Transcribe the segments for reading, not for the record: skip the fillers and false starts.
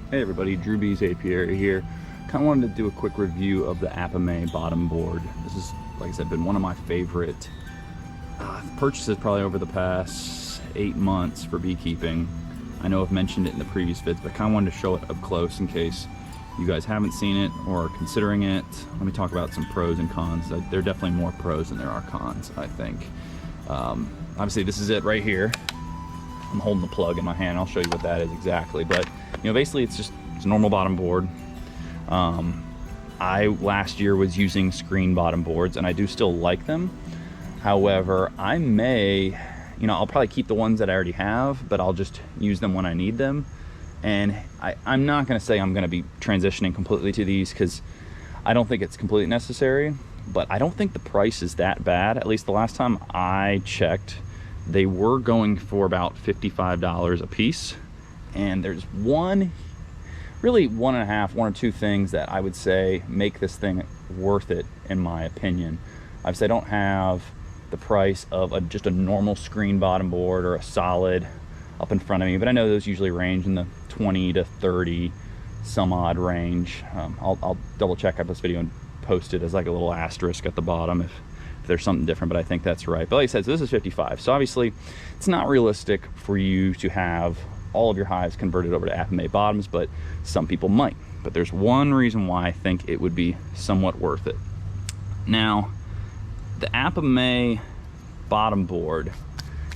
Hey everybody, Drew B's Apiary here. Kind of wanted to do a quick review of the Apimaye bottom board. This is, like I said, been one of my favorite purchases probably over the past 8 months for beekeeping. I know I've mentioned it in the previous vids, but I kind of wanted to show it up close in case you guys haven't seen it or are considering it. Let me talk about some pros and cons. There are definitely more pros than there are cons, I think. Obviously this is it right here. I'm holding the plug in my hand. I'll show you what that is exactly, but you know, basically it's a normal bottom board. I last year was using screen bottom boards and I do still like them. However, I may, I'll probably keep the ones that I already have, but I'll just use them when I need them. And I'm not going to say I'm going to be transitioning completely to these because I don't think it's completely necessary, but I don't think the price is that bad. At least the last time I checked, they were going for about $55 a piece. And there's one or two things that I would say make this thing worth it, in my opinion. Obviously, I don't have the price of just a normal screen bottom board or a solid up in front of me, but I know those usually range in the 20 to 30 some odd range. I'll double check out this video and post it as like a little asterisk at the bottom if there's something different, but I think that's right. But like I said, so this is 55. So obviously it's not realistic for you to have all of your hives converted over to Apimaye bottoms, but some people might. But there's one reason why I think it would be somewhat worth it. Now, the Apimaye bottom board,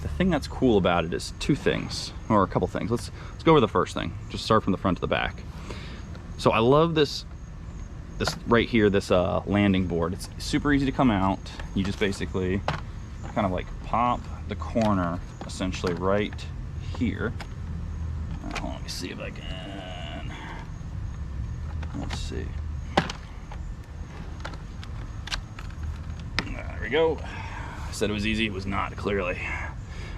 the thing that's cool about it is two things, or a couple things. Let's go over the first thing. Just start from the front to the back. So I love this right here, this landing board. It's super easy to come out. You just basically kind of like pop the corner essentially right here. Let me see if I can. Let's see. There we go. I said it was easy. It was not, clearly.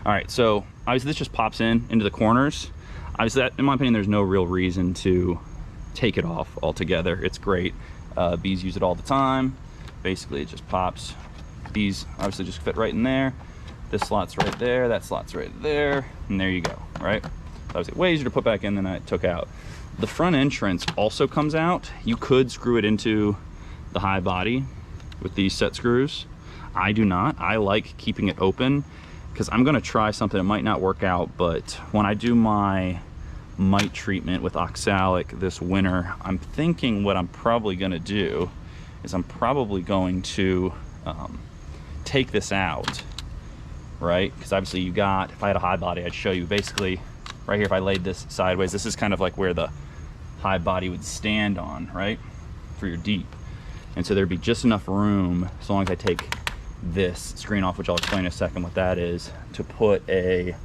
All right, so obviously this just pops into the corners. Obviously, in my opinion, there's no real reason to take it off altogether. It's great. Bees use it all the time. Basically, it just pops. Bees obviously just fit right in there. This slot's right there. That slot's right there. And there you go, right? Obviously way easier to put back in than I took out. The front entrance also comes out. You could screw it into the hive body with these set screws. I do not. I like keeping it open because I'm going to try something that might not work out, but when I do my mite treatment with oxalic this winter, I'm thinking what I'm probably going to do is I'm probably going to take this out, right? Because obviously if I had a hive body, I'd show you basically right here. If I laid this sideways, this is kind of like where the hive body would stand on, right, for your deep. And so there'd be just enough room, as long as I take this screen off, which I'll explain in a second what that is, to put a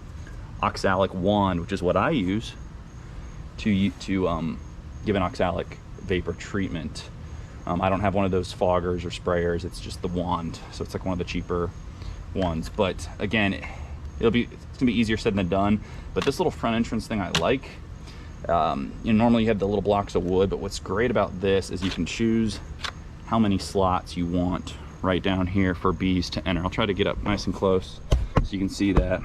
oxalic wand, which is what I use to give an oxalic vapor treatment. I don't have one of those foggers or sprayers. It's just the wand, so it's like one of the cheaper ones. But again, it's gonna be easier said than done. But this little front entrance thing I like. Normally you have the little blocks of wood, but what's great about this is you can choose how many slots you want right down here for bees to enter. I'll try to get up nice and close so you can see that.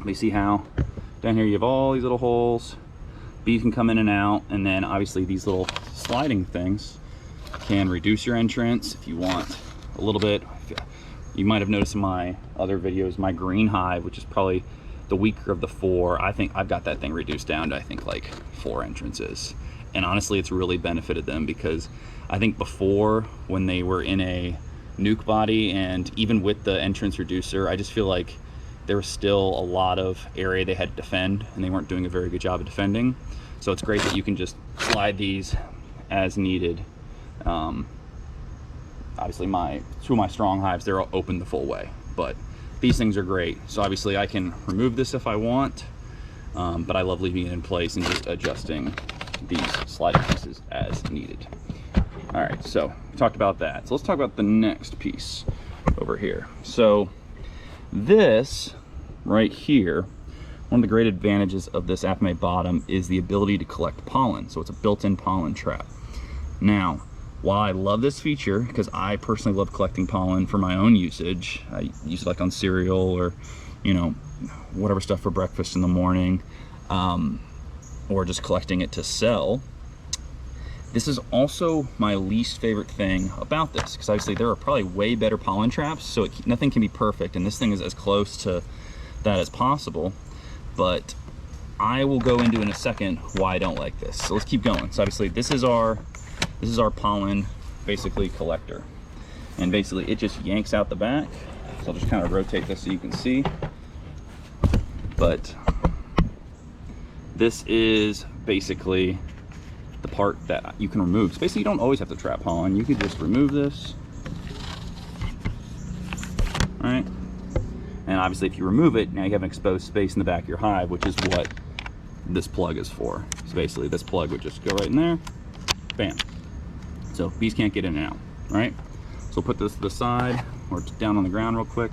You see how down here you have all these little holes. Bees can come in and out, and then obviously these little sliding things can reduce your entrance if you want a little bit. You might have noticed in my other videos, my green hive, which is probably the weaker of the four, I think I've got that thing reduced down to I think like 4 entrances. And honestly, it's really benefited them, because I think before, when they were in a nuke body and even with the entrance reducer, I just feel like there was still a lot of area they had to defend, and they weren't doing a very good job of defending. So it's great that you can just slide these as needed. Obviously two of my strong hives, they're open the full way, but these things are great. So obviously I can remove this if I want, but I love leaving it in place and just adjusting these sliding pieces as needed. All right, so we talked about that. So let's talk about the next piece over here. So this right here, one of the great advantages of this Apimaye bottom is the ability to collect pollen. So it's a built-in pollen trap. Now, while I love this feature, because I personally love collecting pollen for my own usage, I use it like on cereal or, whatever stuff for breakfast in the morning. or just collecting it to sell, this is also my least favorite thing about this, because obviously there are probably way better pollen traps, so nothing can be perfect, and this thing is as close to that as possible. But I will go into in a second why I don't like this. So let's keep going. So obviously this is our pollen basically collector, and basically it just yanks out the back. So I'll just kind of rotate this so you can see. But this is basically the part that you can remove. So basically you don't always have to trap pollen. You could just remove this, right? And obviously if you remove it, now you have an exposed space in the back of your hive, which is what this plug is for. So basically this plug would just go right in there, bam. So bees can't get in and out, right? So we'll put this to the side or down on the ground real quick.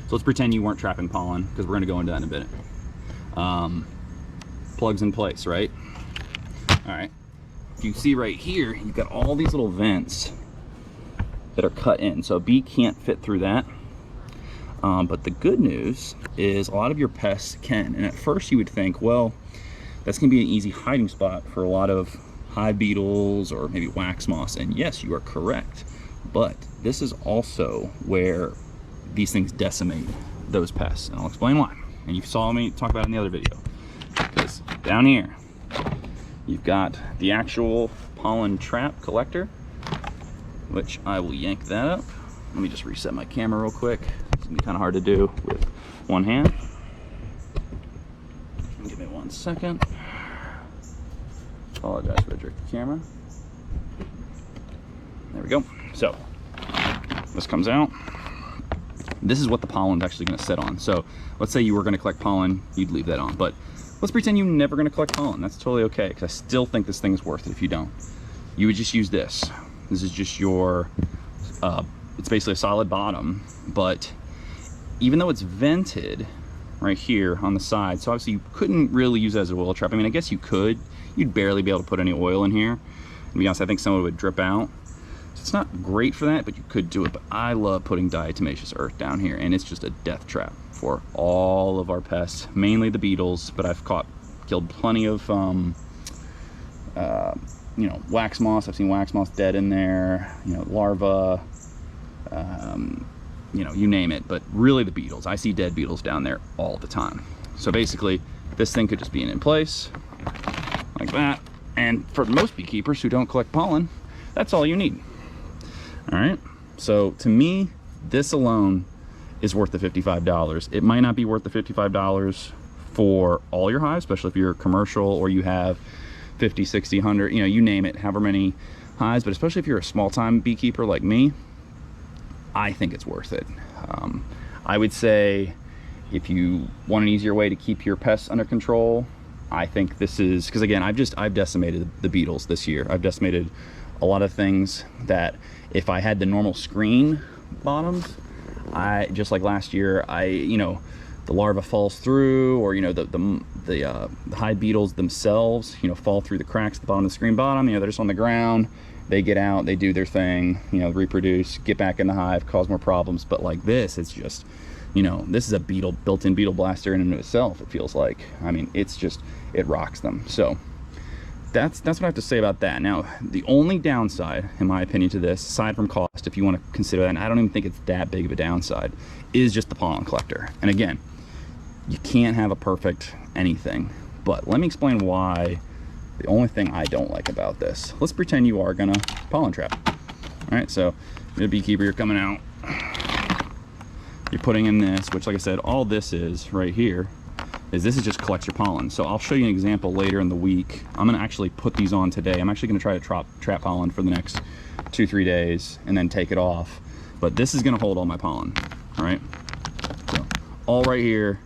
So let's pretend you weren't trapping pollen, because we're gonna go into that in a minute. Plugs in place, right? All right. If you see right here, you've got all these little vents that are cut in. So a bee can't fit through that. But the good news is a lot of your pests can. And at first you would think, well, that's gonna be an easy hiding spot for a lot of hive beetles or maybe wax moths. And yes, you are correct. But this is also where these things decimate those pests. And I'll explain why. And you saw me talk about it in the other video. Because down here, you've got the actual pollen trap collector, which I will yank that up. Let me just reset my camera real quick. It's gonna be kind of hard to do with one hand. Give me 1 second. Apologize for the jerky camera. There we go. So this comes out. This is what the pollen's actually gonna sit on. So let's say you were gonna collect pollen, you'd leave that on. But let's pretend you're never gonna collect pollen. That's totally okay, because I still think this thing is worth it if you don't. You would just use this. This is just your, it's basically a solid bottom, but even though it's vented right here on the side, so obviously you couldn't really use it as an oil trap. I mean, I guess you could. You'd barely be able to put any oil in here. To be honest, I think some of it would drip out. So it's not great for that, but you could do it. But I love putting diatomaceous earth down here, and it's just a death trap for all of our pests, mainly the beetles, but I've killed plenty of, you know, wax moths. I've seen wax moths dead in there, you know, larvae, you know, you name it, but really the beetles. I see dead beetles down there all the time. So basically, this thing could just be in place like that. And for most beekeepers who don't collect pollen, that's all you need. All right. So to me, this alone is worth the $55. It might not be worth the $55 for all your hives, especially if you're commercial or you have 50, 60, 100, you know, you name it, however many hives, but especially if you're a small-time beekeeper like me, I think it's worth it. I would say if you want an easier way to keep your pests under control, I think this is, because again, I've decimated the beetles this year. I've decimated a lot of things that if I had the normal screen bottoms, just like last year, you know, the larva falls through, or, you know, the hive beetles themselves, you know, fall through the cracks at the bottom of the screen bottom. You know, they're just on the ground. They get out, they do their thing, you know, reproduce, get back in the hive, cause more problems. But like this, it's just, you know, this is a built-in beetle blaster in and of itself, it feels like. I mean, it's just, it rocks them. So that's what I have to say about that. Now, the only downside, in my opinion, to this, aside from cost, if you want to consider that, and I don't even think it's that big of a downside, is just the pollen collector. And again, you can't have a perfect anything, but let me explain why. The only thing I don't like about this. Let's pretend you are gonna pollen trap. All right, so you're a beekeeper, you're coming out. You're putting in this, which, like I said, all this is right here, this is just collects your pollen. So I'll show you an example later in the week. I'm gonna actually put these on today. I'm actually gonna try to trap pollen for the next 2-3 days and then take it off. But this is gonna hold all my pollen, all right? So all right here,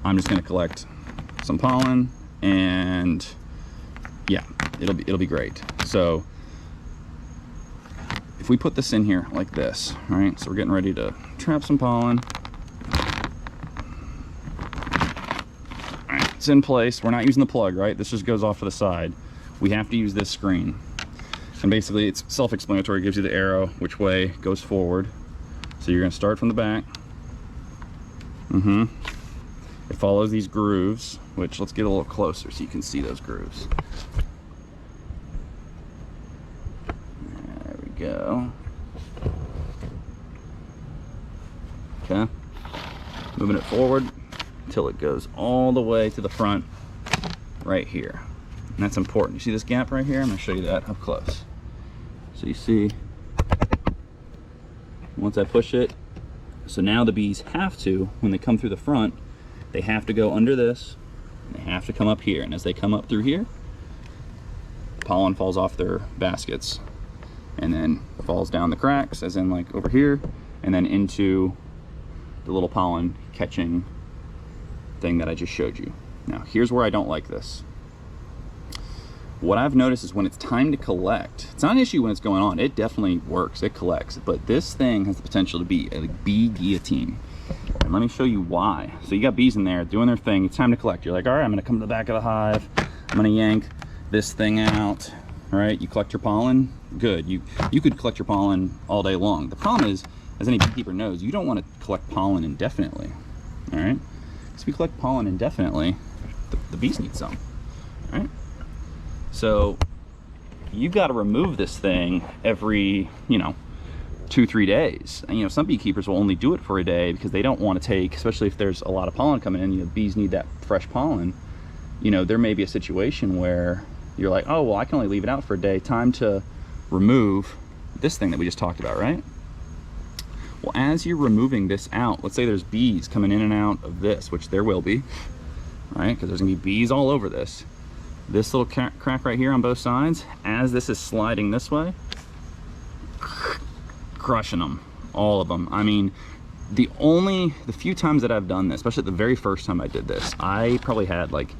I'm just gonna collect some pollen, and yeah, it'll be great. So if we put this in here like this, all right, so we're getting ready to trap some pollen. All right, it's in place. We're not using the plug, right? This just goes off to the side. We have to use this screen. And basically it's self-explanatory. It gives you the arrow, which way goes forward. So you're gonna start from the back. It follows these grooves, which let's get a little closer so you can see those grooves. There we go. Okay. Moving it forward until it goes all the way to the front right here. And that's important. You see this gap right here? I'm going to show you that up close. So you see, once I push it, so now the bees have to, when they come through the front, they have to go under this, and they have to come up here. And as they come up through here, pollen falls off their baskets and then falls down the cracks, as in like over here, and then into the little pollen catching thing that I just showed you. Now, here's where I don't like this. What I've noticed is when it's time to collect, it's not an issue when it's going on. It definitely works, it collects, but this thing has the potential to be a bee guillotine. And let me show you why. So you got bees in there doing their thing. It's time to collect. You're like, all right, I'm gonna come to the back of the hive. I'm gonna yank this thing out, right? You collect your pollen, good. You could collect your pollen all day long. The problem is, as any beekeeper knows, you don't want to collect pollen indefinitely, all right? Because if you collect pollen indefinitely, the bees need some, all right? So you've got to remove this thing every, 2-3 days. And, some beekeepers will only do it for a day because they don't want to take, especially if there's a lot of pollen coming in, bees need that fresh pollen. There may be a situation where you're like, oh, well, I can only leave it out for a day. Time to remove this thing that we just talked about, right? Well, as you're removing this out, let's say there's bees coming in and out of this, which there will be, right? Because there's gonna be bees all over this. This little crack right here on both sides, as this is sliding this way, crushing them, all of them. I mean, the few times that I've done this, especially the very first time I did this, I probably had like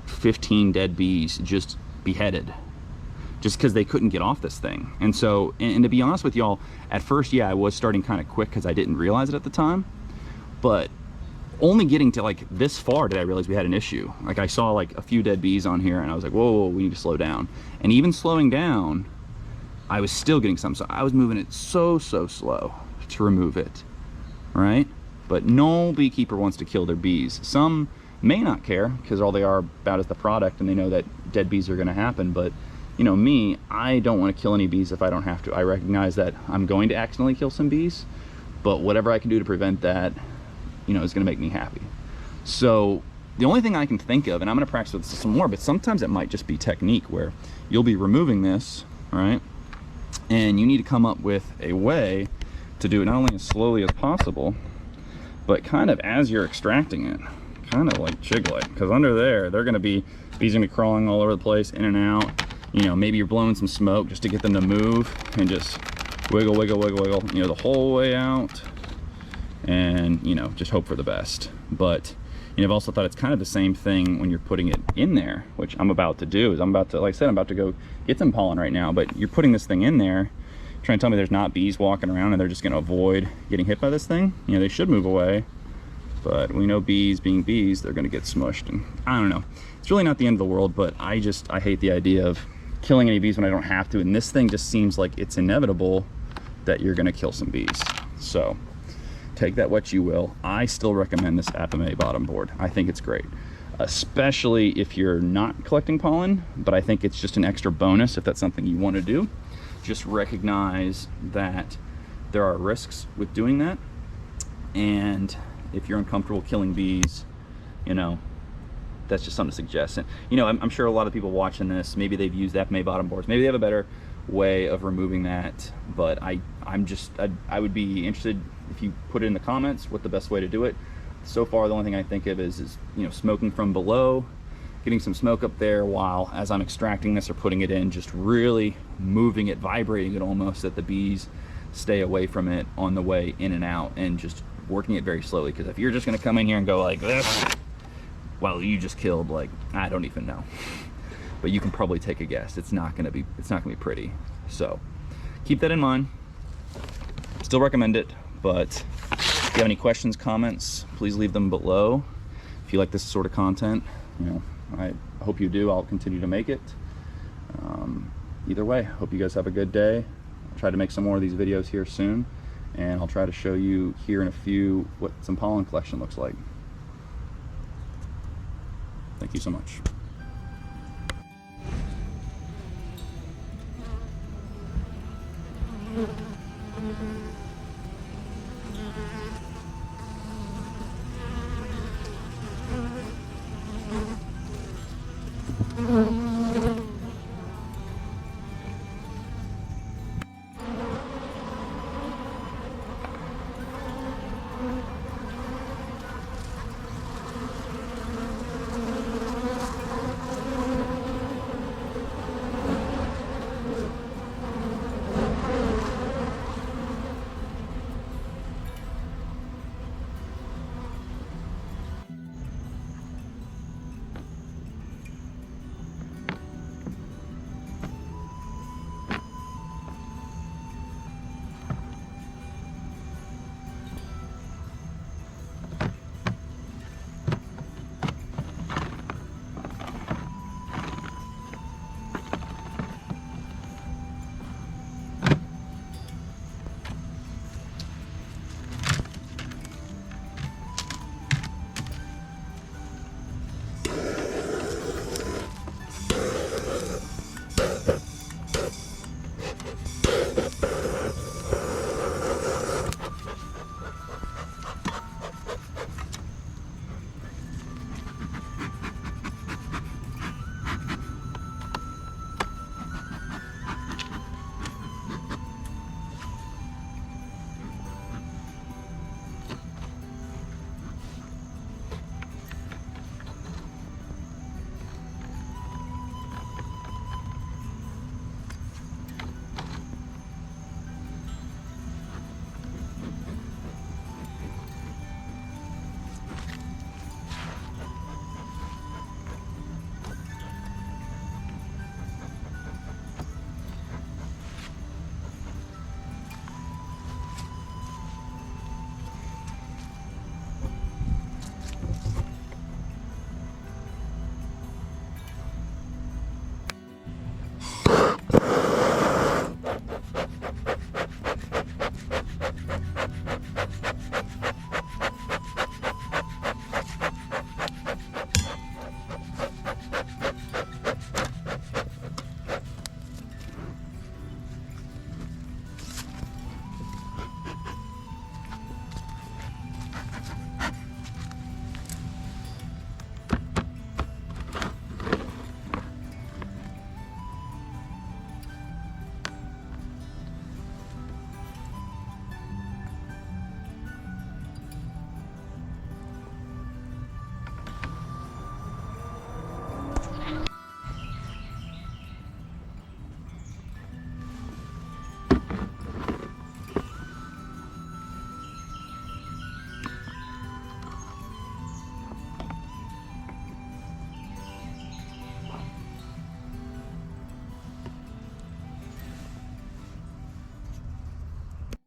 15 dead bees just beheaded, just because they couldn't get off this thing. And so, and to be honest with y'all, at first, yeah, I was starting kind of quick because I didn't realize it at the time, but only getting to like this far did I realize we had an issue. Like I saw like a few dead bees on here and I was like, whoa, we need to slow down. And even slowing down, I was still getting some, so I was moving it so slow to remove it, right? But no beekeeper wants to kill their bees. Some may not care because all they are about is the product and they know that dead bees are gonna happen, but me, I don't want to kill any bees if I don't have to. I recognize that I'm going to accidentally kill some bees, but whatever I can do to prevent that, is going to make me happy. So the only thing I can think of, and I'm going to practice with this some more, but sometimes it might just be technique where you'll be removing this, right? And you need to come up with a way to do it not only as slowly as possible, but kind of as you're extracting it, kind of like jiggle it, because under there, bees are going to be crawling all over the place, in and out. Maybe you're blowing some smoke just to get them to move and just wiggle, the whole way out, and just hope for the best. But I've also thought it's kind of the same thing when you're putting it in there, which I'm about to do. Is I'm about to go get some pollen right now, but you're putting this thing in there, trying to tell me there's not bees walking around and they're just going to avoid getting hit by this thing. They should move away, but we know bees being bees, they're going to get smushed, and I don't know. It's really not the end of the world, but I hate the idea of killing any bees when I don't have to, and this thing just seems like it's inevitable that you're going to kill some bees. So take that what you will. I still recommend this Apimaye bottom board. I think it's great, especially if you're not collecting pollen, but I think it's just an extra bonus if that's something you want to do. Just recognize that there are risks with doing that, and if you're uncomfortable killing bees, that's just something to suggest. And I'm sure a lot of people watching this, maybe they've used Apimaye bottom boards, maybe they have a better way of removing that, but I would be interested if you put it in the comments what the best way to do it. So far, the only thing I think of is smoking from below, getting some smoke up there while as I'm extracting this or putting it in, just really moving it, vibrating it almost, that the bees stay away from it on the way in and out, and just working it very slowly. Because if you're just going to come in here and go like this, well, you just killed, like, I don't even know, but you can probably take a guess. It's not going to be pretty. So keep that in mind. Still recommend it, but if you have any questions, comments, please leave them below. If you like this sort of content, I hope you do. I'll continue to make it. Either way, hope you guys have a good day. I'll try to make some more of these videos here soon, and I'll try to show you here in a few what some pollen collection looks like. Thank you so much. Mm-hmm.